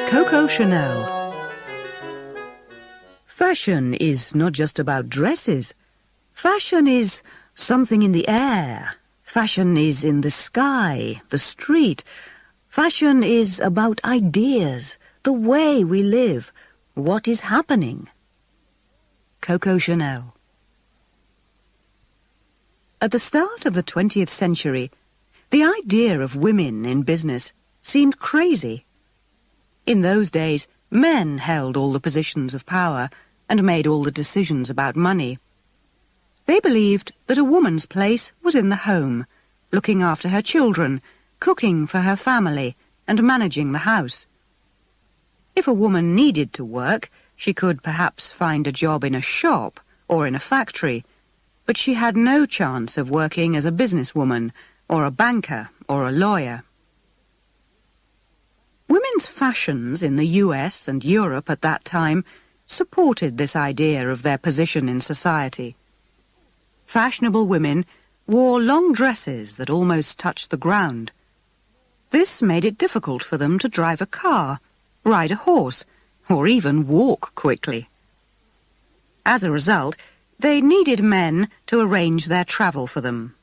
Coco Chanel. Fashion is not just about dresses. Fashion is something in the air. Fashion is in the sky, the street. Fashion is about ideas, the way we live, what is happening. Coco Chanel. At the start of the 20th century, the idea of women in business seemed crazy. In those days, men held all the positions of power and made all the decisions about money. They believed that a woman's place was in the home, looking after her children, cooking for her family, and managing the house. If a woman needed to work, she could perhaps find a job in a shop or in a factory, but she had no chance of working as a businesswoman or a banker or a lawyer. Women's fashions in the US and Europe at that time supported this idea of their position in society. Fashionable women wore long dresses that almost touched the ground. This made it difficult for them to drive a car, ride a horse, or even walk quickly. As a result, they needed men to arrange their travel for them.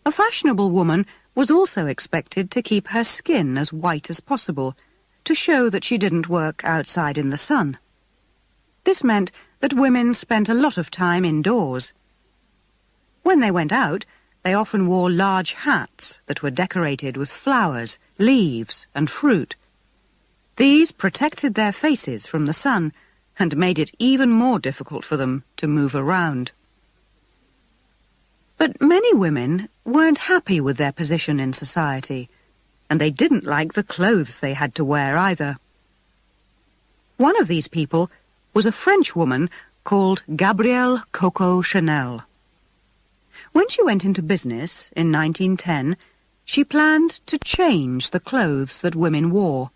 A fashionable woman was also expected to keep her skin as white as possible, to show that she didn't work outside in the sun. This meant that women spent a lot of time indoors. When they went out, they often wore large hats that were decorated with flowers, leaves, and fruit. These protected their faces from the sun and made it even more difficult for them to move around. But many women weren't happy with their position in society, and they didn't like the clothes they had to wear either. One of these people was a French woman called Gabrielle Coco Chanel. When she went into business in 1910, she planned to change the clothes that women wore.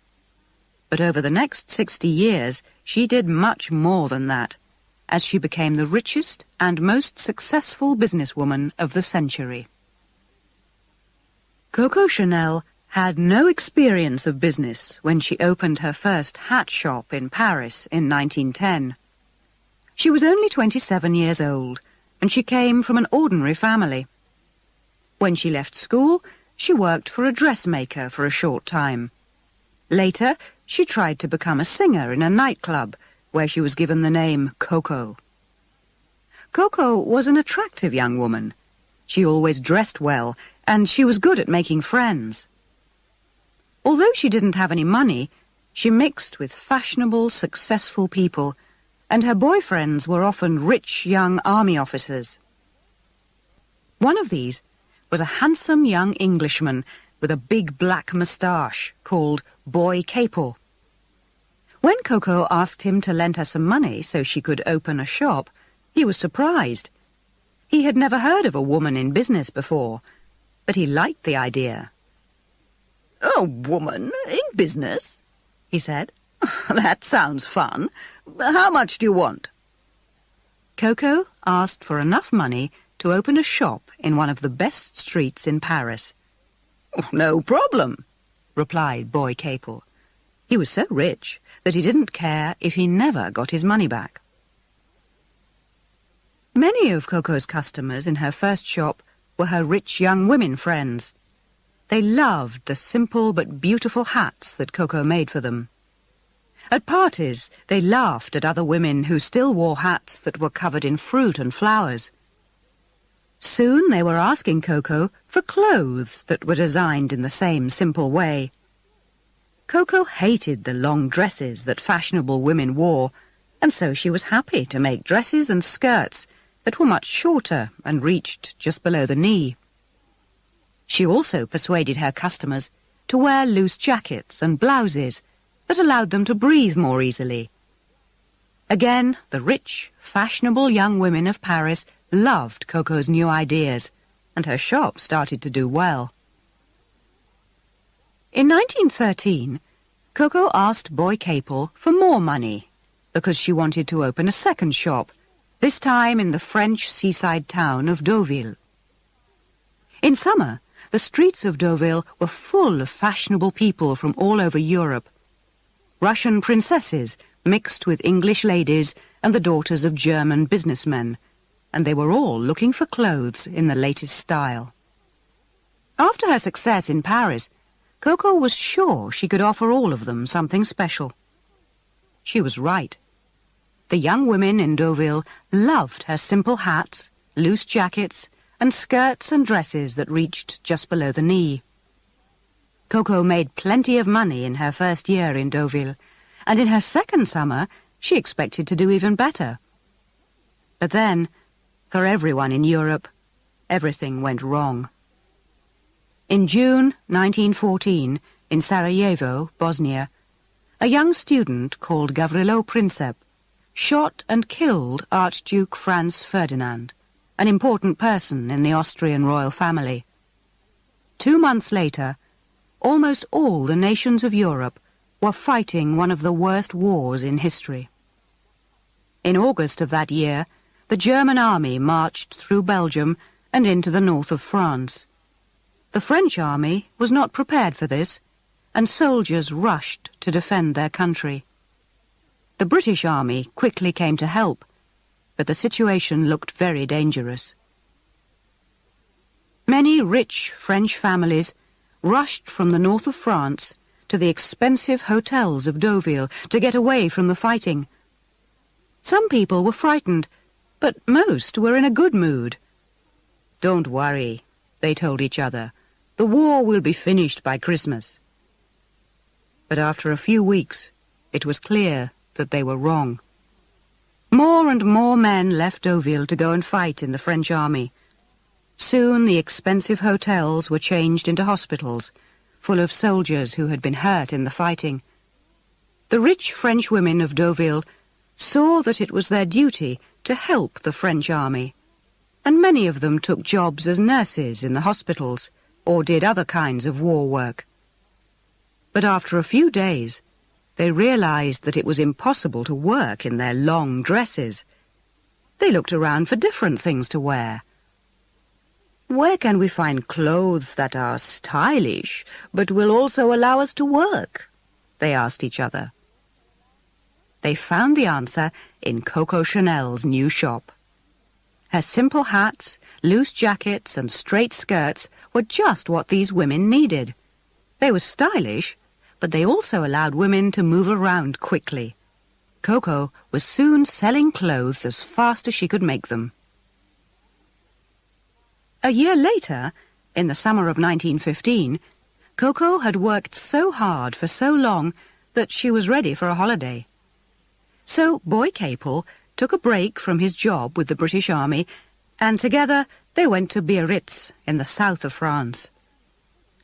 But over the next 60 years, she did much more than that, as she became the richest and most successful businesswoman of the century. Coco Chanel had no experience of business when she opened her first hat shop in Paris in 1910. She was only 27 years old, and she came from an ordinary family. When she left school, she worked for a dressmaker for a short time. Later, she tried to become a singer in a nightclub, where she was given the name Coco. Coco was an attractive young woman. She always dressed well, and she was good at making friends. Although she didn't have any money, she mixed with fashionable, successful people, and her boyfriends were often rich young army officers. One of these was a handsome young Englishman with a big black moustache called Boy Capel. When Coco asked him to lend her some money so she could open a shop, he was surprised. He had never heard of a woman in business before, but he liked the idea. "A woman in business?" he said. "That sounds fun. How much do you want?" Coco asked for enough money to open a shop in one of the best streets in Paris. "No problem," replied Boy Capel. He was so rich that he didn't care if he never got his money back. Many of Coco's customers in her first shop were her rich young women friends. They loved the simple but beautiful hats that Coco made for them. At parties, they laughed at other women who still wore hats that were covered in fruit and flowers. Soon they were asking Coco for clothes that were designed in the same simple way. Coco hated the long dresses that fashionable women wore, and so she was happy to make dresses and skirts that were much shorter and reached just below the knee. She also persuaded her customers to wear loose jackets and blouses that allowed them to breathe more easily. Again, the rich, fashionable young women of Paris loved Coco's new ideas, and her shop started to do well. In 1913, Coco asked Boy Capel for more money because she wanted to open a second shop, this time in the French seaside town of Deauville. In summer, the streets of Deauville were full of fashionable people from all over Europe, Russian princesses mixed with English ladies and the daughters of German businessmen, and they were all looking for clothes in the latest style. After her success in Paris, Coco was sure she could offer all of them something special. She was right. The young women in Deauville loved her simple hats, loose jackets, and skirts and dresses that reached just below the knee. Coco made plenty of money in her first year in Deauville, and in her second summer she expected to do even better. But then, for everyone in Europe, everything went wrong. In June 1914, in Sarajevo, Bosnia, a young student called Gavrilo Princip shot and killed Archduke Franz Ferdinand, an important person in the Austrian royal family. 2 months later, almost all the nations of Europe were fighting one of the worst wars in history. In August of that year, the German army marched through Belgium and into the north of France. The French army was not prepared for this, and soldiers rushed to defend their country. The British army quickly came to help, but the situation looked very dangerous. Many rich French families rushed from the north of France to the expensive hotels of Deauville to get away from the fighting. Some people were frightened, but most were in a good mood. "Don't worry," they told each other. "The war will be finished by Christmas." But after a few weeks, it was clear that they were wrong. More and more men left Deauville to go and fight in the French army. Soon the expensive hotels were changed into hospitals, full of soldiers who had been hurt in the fighting. The rich French women of Deauville saw that it was their duty to help the French army, and many of them took jobs as nurses in the hospitals or did other kinds of war work. But after a few days, they realized that it was impossible to work in their long dresses. They looked around for different things to wear. "Where can we find clothes that are stylish, but will also allow us to work?" they asked each other. They found the answer in Coco Chanel's new shop. Her simple hats, loose jackets, and straight skirts were just what these women needed. They were stylish, but they also allowed women to move around quickly. Coco was soon selling clothes as fast as she could make them. A year later, in the summer of 1915, Coco had worked so hard for so long that she was ready for a holiday. So Boy Capel took a break from his job with the British Army, and together they went to Biarritz in the south of France.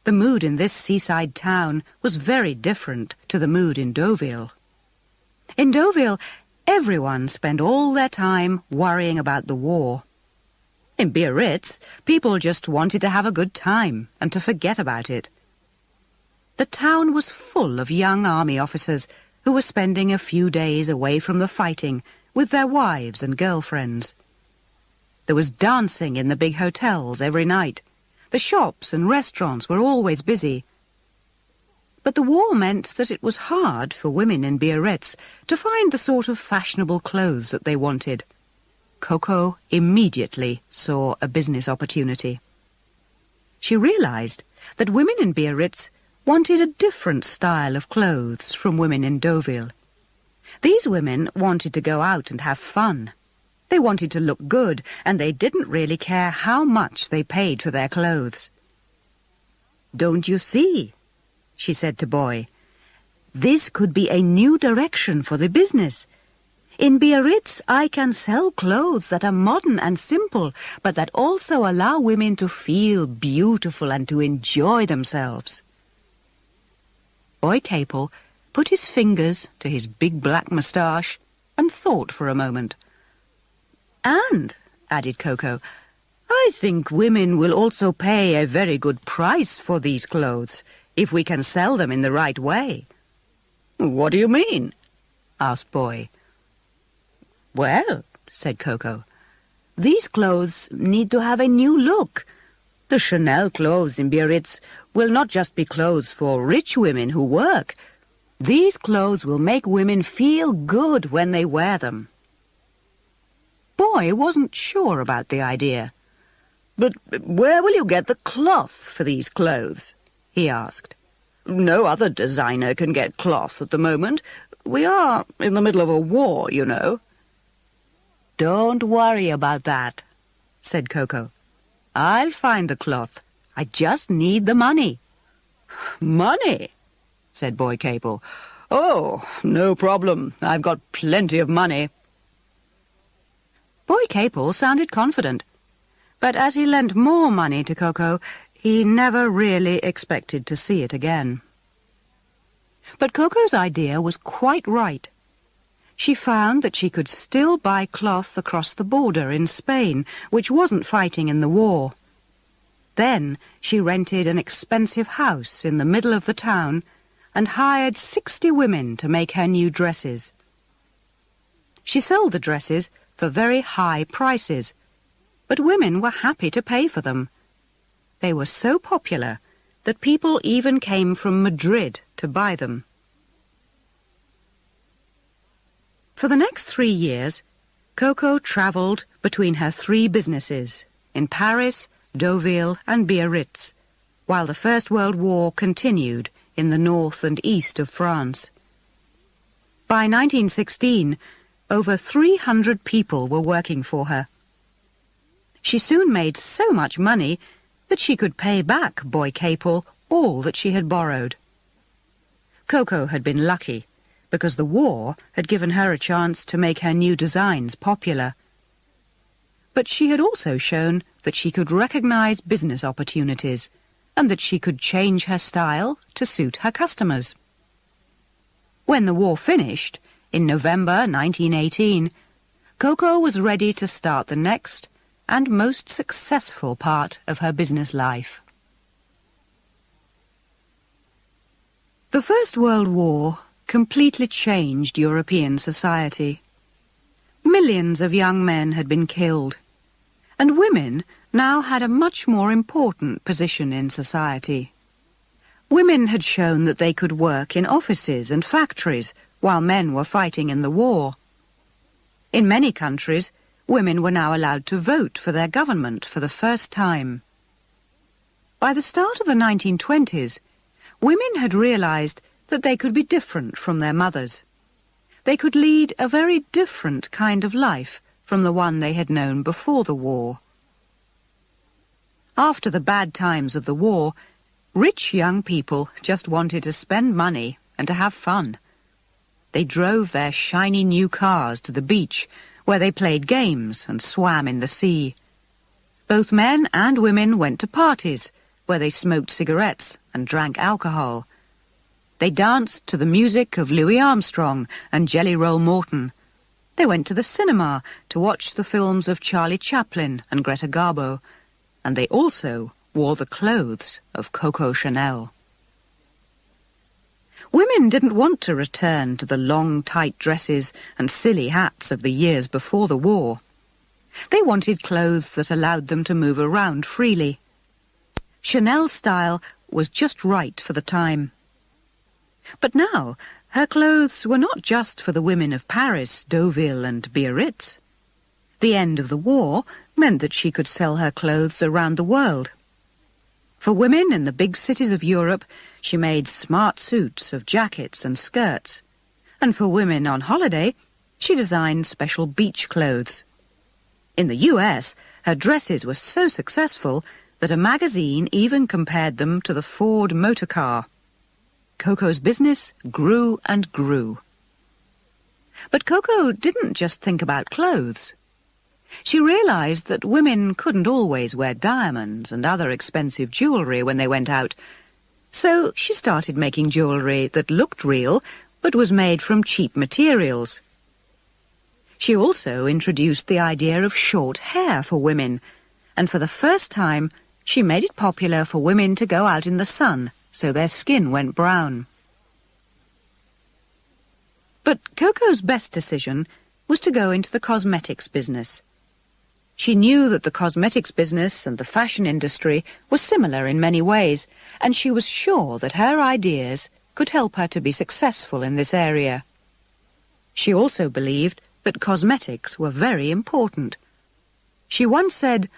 The mood in this seaside town was very different to the mood in Deauville. In Deauville, everyone spent all their time worrying about the war. In Biarritz, people just wanted to have a good time and to forget about it. The town was full of young army officers who were spending a few days away from the fighting with their wives and girlfriends. There was dancing in the big hotels every night. The shops and restaurants were always busy. But the war meant that it was hard for women in Biarritz to find the sort of fashionable clothes that they wanted. Coco immediately saw a business opportunity. She realized that women in Biarritz wanted a different style of clothes from women in Deauville. These women wanted to go out and have fun. They wanted to look good, and they didn't really care how much they paid for their clothes. "Don't you see?" she said to Boy. "This could be a new direction for the business. In Biarritz, I can sell clothes that are modern and simple, but that also allow women to feel beautiful and to enjoy themselves." Boy Capel put his fingers to his big black moustache and thought for a moment. "And," added Coco, "I think women will also pay a very good price for these clothes, if we can sell them in the right way." "What do you mean?" asked Boy. "Well," said Coco, "these clothes need to have a new look. The Chanel clothes in Biarritz will not just be clothes for rich women who work. These clothes will make women feel good when they wear them. Boy wasn't sure about the idea. "But where will you get the cloth for these clothes?" he asked. "No other designer can get cloth at the moment. We are in the middle of a war, you know." "Don't worry about that," said Coco. "I'll find the cloth. I just need the money." "Money?" said Boy Capel. "Oh, no problem. I've got plenty of money." Boy Capel sounded confident, but as he lent more money to Coco, he never really expected to see it again. But Coco's idea was quite right. She found that she could still buy cloth across the border in Spain, which wasn't fighting in the war. Then she rented an expensive house in the middle of the town and hired 60 women to make her new dresses. She sold the dresses for very high prices, but women were happy to pay for them. They were so popular that people even came from Madrid to buy them. For the next 3 years, Coco travelled between her 3 businesses in Paris, Deauville and Biarritz, while the First World War continued in the north and east of France. By 1916, over 300 people were working for her. She soon made so much money that she could pay back Boy Capel all that she had borrowed. Coco had been lucky, because the war had given her a chance to make her new designs popular. But she had also shown that she could recognize business opportunities and that she could change her style to suit her customers. When the war finished, in November 1918, Coco was ready to start the next and most successful part of her business life. The First World War completely changed European society. Millions of young men had been killed, and women now had a much more important position in society. Women had shown that they could work in offices and factories while men were fighting in the war. In many countries, women were now allowed to vote for their government for the first time. By the start of the 1920s, women had realized that they could be different from their mothers. They could lead a very different kind of life from the one they had known before the war. After the bad times of the war, rich young people just wanted to spend money and to have fun. They drove their shiny new cars to the beach, where they played games and swam in the sea. Both men and women went to parties, where they smoked cigarettes and drank alcohol. They danced to the music of Louis Armstrong and Jelly Roll Morton. They went to the cinema to watch the films of Charlie Chaplin and Greta Garbo, and they also wore the clothes of Coco Chanel. Women didn't want to return to the long, tight dresses and silly hats of the years before the war. They wanted clothes that allowed them to move around freely. Chanel's style was just right for the time. But now, her clothes were not just for the women of Paris, Deauville and Biarritz. The end of the war meant that she could sell her clothes around the world. For women in the big cities of Europe, she made smart suits of jackets and skirts. And for women on holiday, she designed special beach clothes. In the US, her dresses were so successful that a magazine even compared them to the Ford motor car. Coco's business grew and grew. But Coco didn't just think about clothes. She realized that women couldn't always wear diamonds and other expensive jewelry when they went out, so she started making jewelry that looked real but was made from cheap materials. She also introduced the idea of short hair for women, and for the first time she made it popular for women to go out in the sun so their skin went brown. But Coco's best decision was to go into the cosmetics business. She knew that the cosmetics business and the fashion industry were similar in many ways, and she was sure that her ideas could help her to be successful in this area. She also believed that cosmetics were very important. She once said,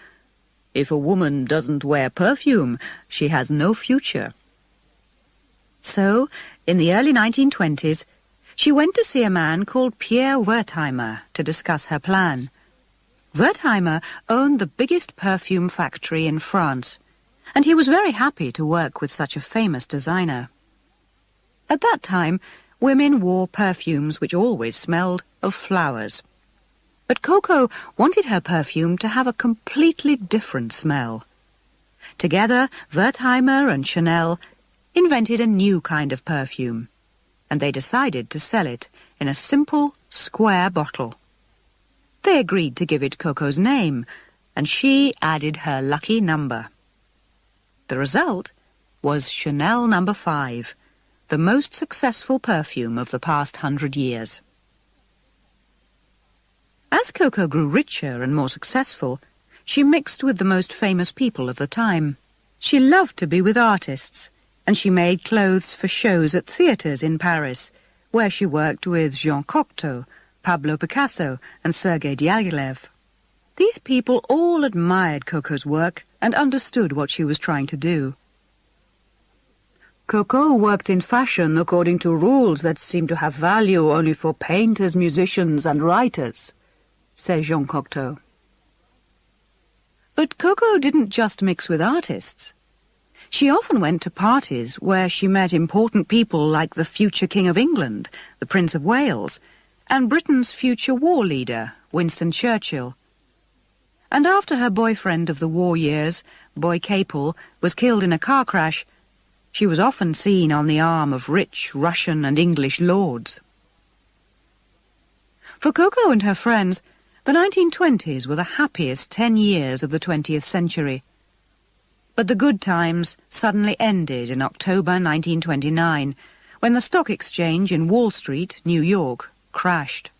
"If a woman doesn't wear perfume, she has no future." So, in the early 1920s, she went to see a man called Pierre Wertheimer to discuss her plan. Wertheimer owned the biggest perfume factory in France, and he was very happy to work with such a famous designer. At that time, women wore perfumes which always smelled of flowers. But Coco wanted her perfume to have a completely different smell. Together, Wertheimer and Chanel invented a new kind of perfume, and they decided to sell it in a simple, square bottle. They agreed to give it Coco's name, and she added her lucky number. The result was Chanel No. 5, the most successful perfume of the past 100 years. As Coco grew richer and more successful, she mixed with the most famous people of the time. She loved to be with artists, and she made clothes for shows at theatres in Paris, where she worked with Jean Cocteau, Pablo Picasso, and Sergei Diaghilev. These people all admired Coco's work and understood what she was trying to do. Coco worked in fashion according to rules that seemed to have value only for painters, musicians, and writers, said Jean Cocteau. But Coco didn't just mix with artists. She often went to parties where she met important people like the future King of England, the Prince of Wales, and Britain's future war leader, Winston Churchill. And after her boyfriend of the war years, Boy Capel, was killed in a car crash, she was often seen on the arm of rich Russian and English lords. For Coco and her friends, the 1920s were the happiest 10 years of the 20th century. But the good times suddenly ended in October 1929, when the stock exchange in Wall Street, New York, crashed.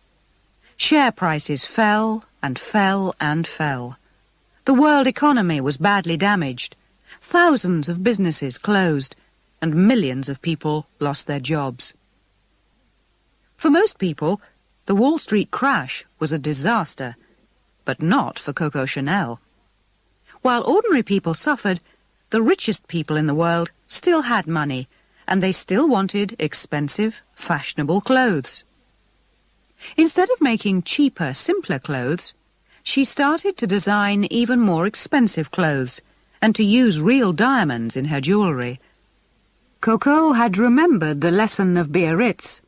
Share prices fell and fell and fell. The world economy was badly damaged. Thousands of businesses closed, and millions of people lost their jobs. For most people, the Wall Street crash was a disaster, but not for Coco Chanel. While ordinary people suffered, the richest people in the world still had money, and they still wanted expensive, fashionable clothes. Instead of making cheaper, simpler clothes, she started to design even more expensive clothes and to use real diamonds in her jewellery. Coco had remembered the lesson of Biarritz.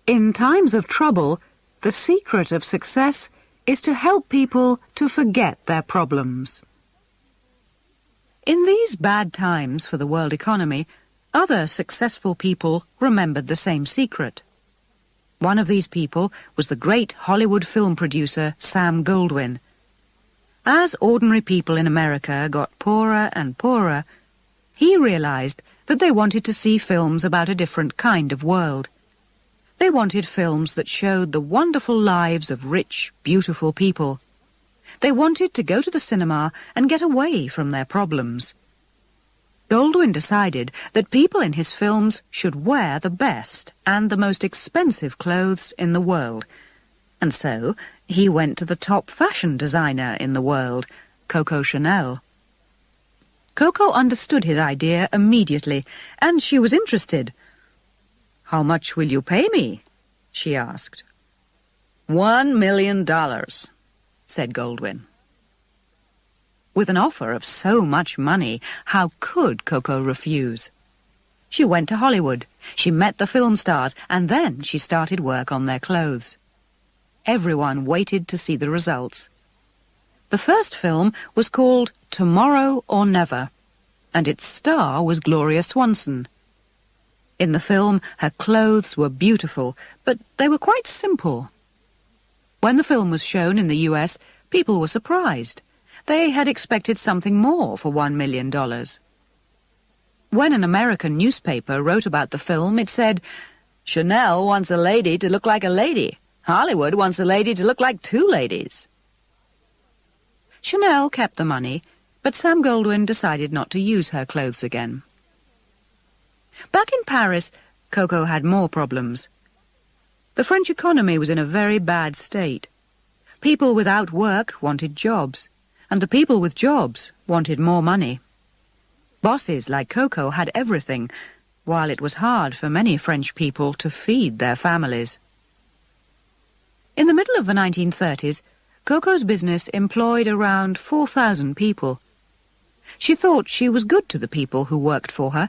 In times of trouble, the secret of success is to help people to forget their problems. In these bad times for the world economy, other successful people remembered the same secret. One of these people was the great Hollywood film producer Sam Goldwyn. As ordinary people in America got poorer and poorer, he realized that they wanted to see films about a different kind of world. They wanted films that showed the wonderful lives of rich, beautiful people. They wanted to go to the cinema and get away from their problems. Goldwyn decided that people in his films should wear the best and the most expensive clothes in the world. And so he went to the top fashion designer in the world, Coco Chanel. Coco understood his idea immediately, and she was interested. "How much will you pay me?" she asked. $1 million, said Goldwyn. With an offer of so much money, how could Coco refuse? She went to Hollywood, she met the film stars, and then she started work on their clothes. Everyone waited to see the results. The first film was called Tomorrow or Never, and its star was Gloria Swanson. In the film, her clothes were beautiful, but they were quite simple. When the film was shown in the US, people were surprised. They had expected something more for $1 million. When an American newspaper wrote about the film, it said, "Chanel wants a lady to look like a lady. Hollywood wants a lady to look like two ladies." Chanel kept the money, but Sam Goldwyn decided not to use her clothes again. Back in Paris, Coco had more problems. The French economy was in a very bad state. People without work wanted jobs, and the people with jobs wanted more money. Bosses like Coco had everything, while it was hard for many French people to feed their families. In the middle of the 1930s, Coco's business employed around 4,000 people. She thought she was good to the people who worked for her,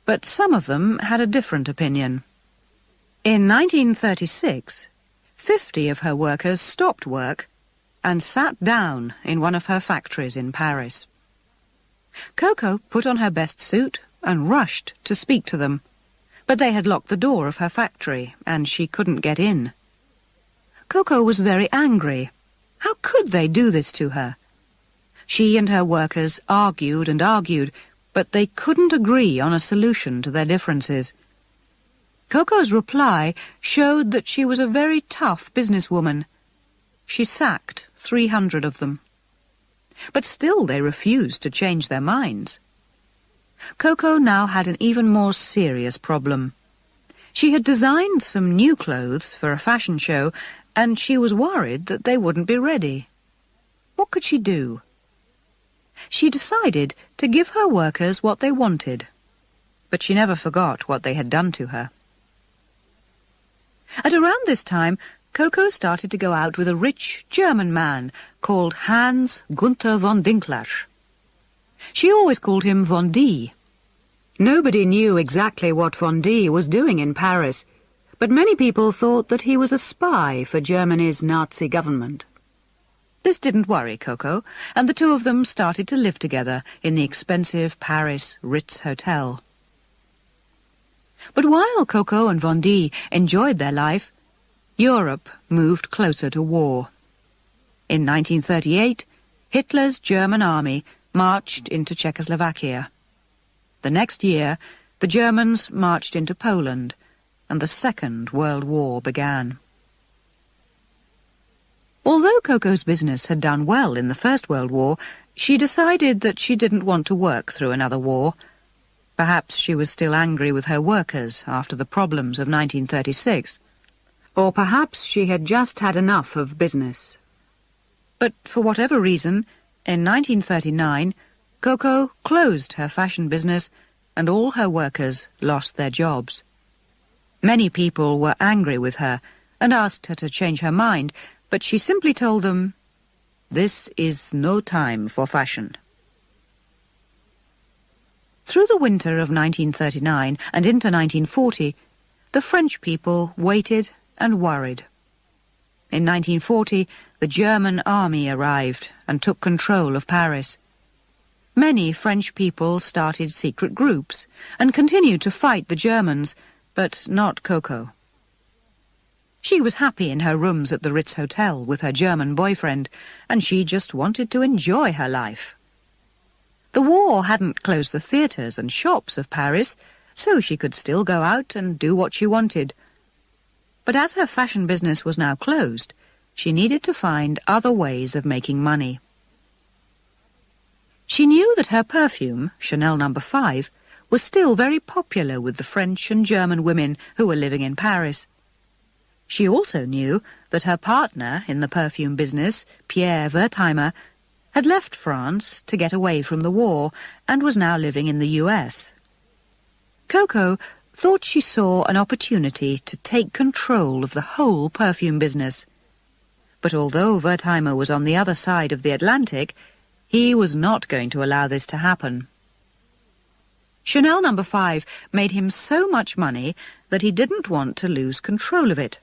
but some of them had a different opinion. In 1936, 50 of her workers stopped work and sat down in one of her factories in Paris. Coco put on her best suit and rushed to speak to them, but they had locked the door of her factory and she couldn't get in. Coco was very angry. How could they do this to her? She and her workers argued and argued, but they couldn't agree on a solution to their differences. Coco's reply showed that she was a very tough businesswoman. She sacked 300 of them. But still they refused to change their minds. Coco now had an even more serious problem. She had designed some new clothes for a fashion show, and she was worried that they wouldn't be ready. What could she do? She decided to give her workers what they wanted, but she never forgot what they had done to her. At around this time, Coco started to go out with a rich German man called Hans Gunther von Dinklage. She always called him Von D. Nobody knew exactly what Von D was doing in Paris, but many people thought that he was a spy for Germany's Nazi government. This didn't worry Coco, and the two of them started to live together in the expensive Paris Ritz Hotel. But while Coco and Von D enjoyed their life, Europe moved closer to war. In 1938, Hitler's German army marched into Czechoslovakia. The next year, the Germans marched into Poland, and the Second World War began. Although Coco's business had done well in the First World War, she decided that she didn't want to work through another war. Perhaps she was still angry with her workers after the problems of 1936. Or perhaps she had just had enough of business. But for whatever reason, in 1939, Coco closed her fashion business and all her workers lost their jobs. Many people were angry with her and asked her to change her mind, but she simply told them, "This is no time for fashion." Through the winter of 1939 and into 1940, the French people waited and worried. In 1940, the German army arrived and took control of Paris. Many French people started secret groups and continued to fight the Germans, but not Coco. She was happy in her rooms at the Ritz Hotel with her German boyfriend, and she just wanted to enjoy her life. The war hadn't closed the theatres and shops of Paris, so she could still go out and do what she wanted. But as her fashion business was now closed, she needed to find other ways of making money. She knew that her perfume, Chanel No. 5, was still very popular with the French and German women who were living in Paris. She also knew that her partner in the perfume business, Pierre Wertheimer, had left France to get away from the war and was now living in the US. Coco thought she saw an opportunity to take control of the whole perfume business. But although Wertheimer was on the other side of the Atlantic, he was not going to allow this to happen. Chanel No. 5 made him so much money that he didn't want to lose control of it.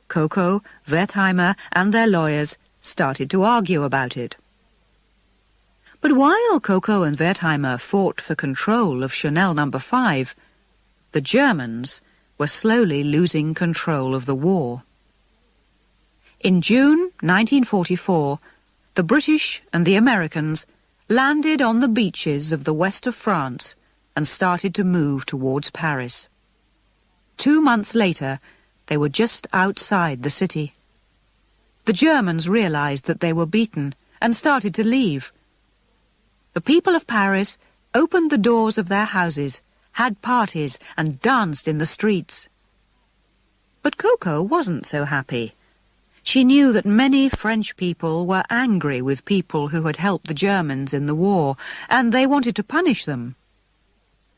Coco, Wertheimer, and their lawyers started to argue about it. But while Coco and Wertheimer fought for control of Chanel No. 5, the Germans were slowly losing control of the war. In June 1944, the British and the Americans landed on the beaches of the west of France and started to move towards Paris. 2 months later, they were just outside the city. The Germans realized that they were beaten and started to leave. The people of Paris opened the doors of their houses had parties, and danced in the streets. But Coco wasn't so happy. She knew that many French people were angry with people who had helped the Germans in the war, and they wanted to punish them.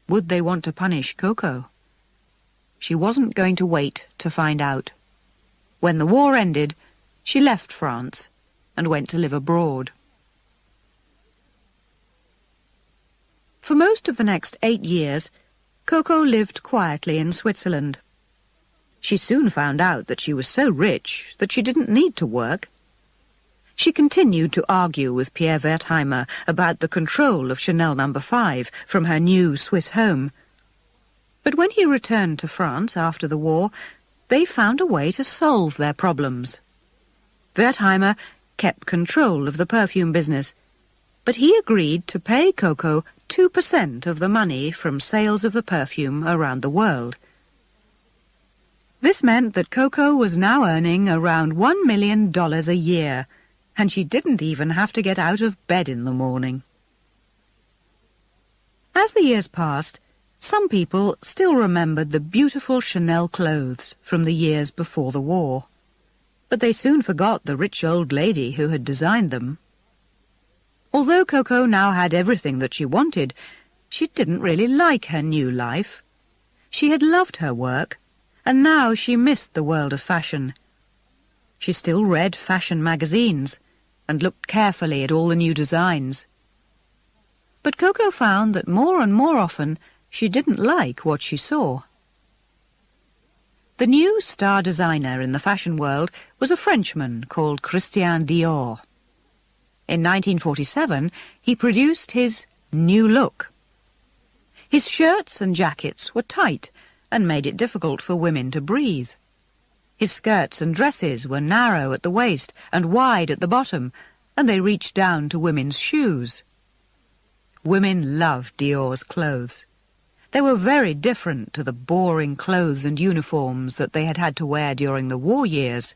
Would they want to punish Coco? She wasn't going to wait to find out. When the war ended, she left France and went to live abroad. For most of the next 8 years, Coco lived quietly in Switzerland. She soon found out that she was so rich that she didn't need to work. She continued to argue with Pierre Wertheimer about the control of Chanel No. 5 from her new Swiss home. But when he returned to France after the war, they found a way to solve their problems. Wertheimer kept control of the perfume business, but he agreed to pay Coco 2% of the money from sales of the perfume around the world. This meant that Coco was now earning around $1 million a year, and she didn't even have to get out of bed in the morning. As the years passed, some people still remembered the beautiful Chanel clothes from the years before the war, but they soon forgot the rich old lady who had designed them. Although Coco now had everything that she wanted, she didn't really like her new life. She had loved her work, and now she missed the world of fashion. She still read fashion magazines and looked carefully at all the new designs. But Coco found that more and more often she didn't like what she saw. The new star designer in the fashion world was a Frenchman called Christian Dior. In 1947, he produced his new look. His shirts and jackets were tight and made it difficult for women to breathe. His skirts and dresses were narrow at the waist and wide at the bottom, and they reached down to women's shoes. Women loved Dior's clothes. They were very different to the boring clothes and uniforms that they had had to wear during the war years.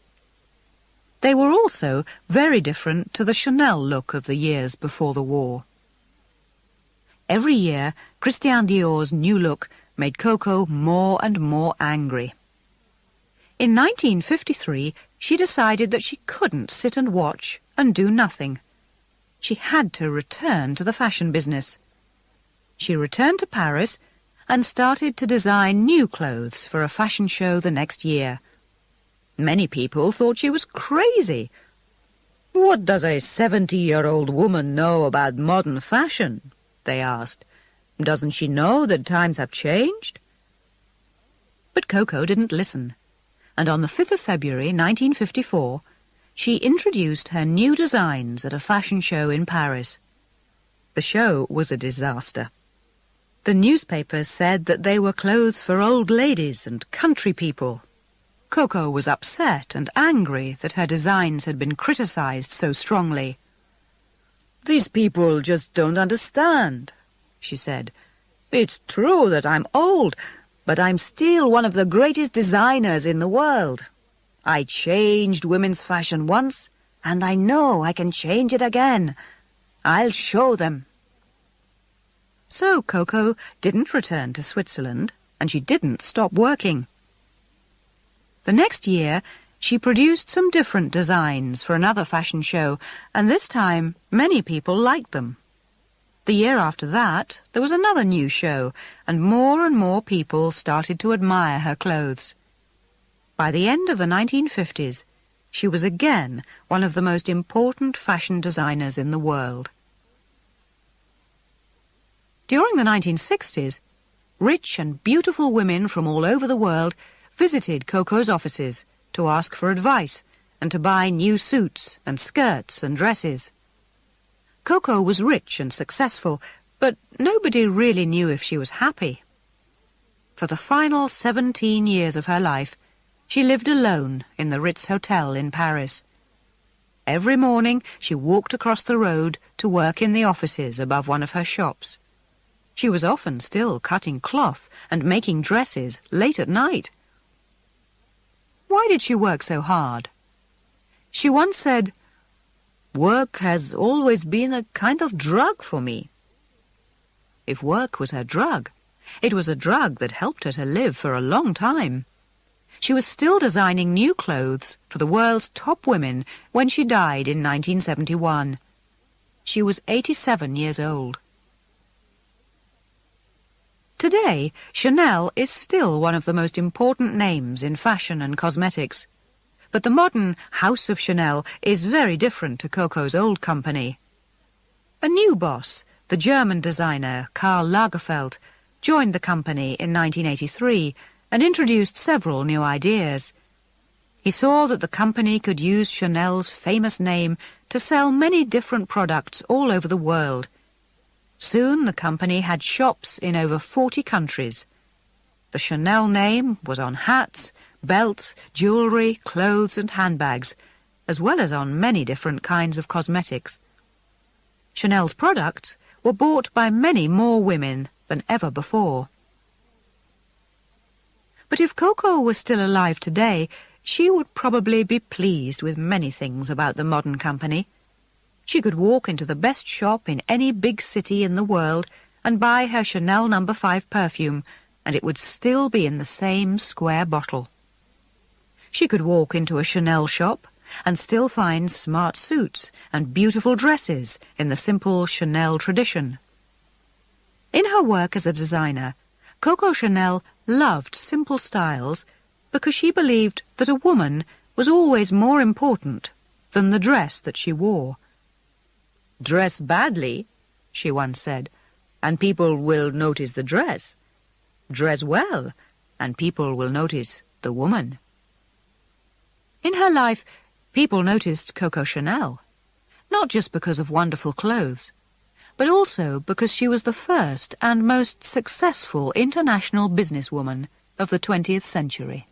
They were also very different to the Chanel look of the years before the war. Every year, Christian Dior's new look made Coco more and more angry. In 1953, she decided that she couldn't sit and watch and do nothing. She had to return to the fashion business. She returned to Paris and started to design new clothes for a fashion show the next year. Many people thought she was crazy. "What does a 70-year-old woman know about modern fashion?" they asked. "Doesn't she know that times have changed?" But Coco didn't listen, and on the 5th of February 1954, she introduced her new designs at a fashion show in Paris. The show was a disaster. The newspapers said that they were clothes for old ladies and country people. Coco was upset and angry that her designs had been criticized so strongly. "These people just don't understand," she said. "It's true that I'm old, but I'm still one of the greatest designers in the world. I changed women's fashion once, and I know I can change it again. I'll show them." So Coco didn't return to Switzerland, and she didn't stop working. The next year, she produced some different designs for another fashion show, and this time many people liked them. The year after that, there was another new show, and more people started to admire her clothes. By the end of the 1950s, she was again one of the most important fashion designers in the world. During the 1960s, rich and beautiful women from all over the world visited Coco's offices to ask for advice and to buy new suits and skirts and dresses. Coco was rich and successful, but nobody really knew if she was happy. For the final 17 years of her life, she lived alone in the Ritz Hotel in Paris. Every morning she walked across the road to work in the offices above one of her shops. She was often still cutting cloth and making dresses late at night. Why did she work so hard? She once said, "Work has always been a kind of drug for me." If work was her drug, It was a drug that helped her to live for a long time. She was still designing new clothes for the world's top women when she died in 1971. She was 87 years old. Today, Chanel is still one of the most important names in fashion and cosmetics. But the modern House of Chanel is very different to Coco's old company. A new boss, the German designer Karl Lagerfeld, joined the company in 1983 and introduced several new ideas. He saw that the company could use Chanel's famous name to sell many different products all over the world. Soon the company had shops in over 40 countries. The Chanel name was on hats, belts, jewellery, clothes and handbags, as well as on many different kinds of cosmetics. Chanel's products were bought by many more women than ever before. But if Coco was still alive today, she would probably be pleased with many things about the modern company. She could walk into the best shop in any big city in the world and buy her Chanel No. 5 perfume, and it would still be in the same square bottle. She could walk into a Chanel shop and still find smart suits and beautiful dresses in the simple Chanel tradition. In her work as a designer, Coco Chanel loved simple styles because she believed that a woman was always more important than the dress that she wore. "Dress badly," she once said, "and people will notice the dress. Dress well, and people will notice the woman." In her life, people noticed Coco Chanel, not just because of wonderful clothes, but also because she was the first and most successful international businesswoman of the 20th century.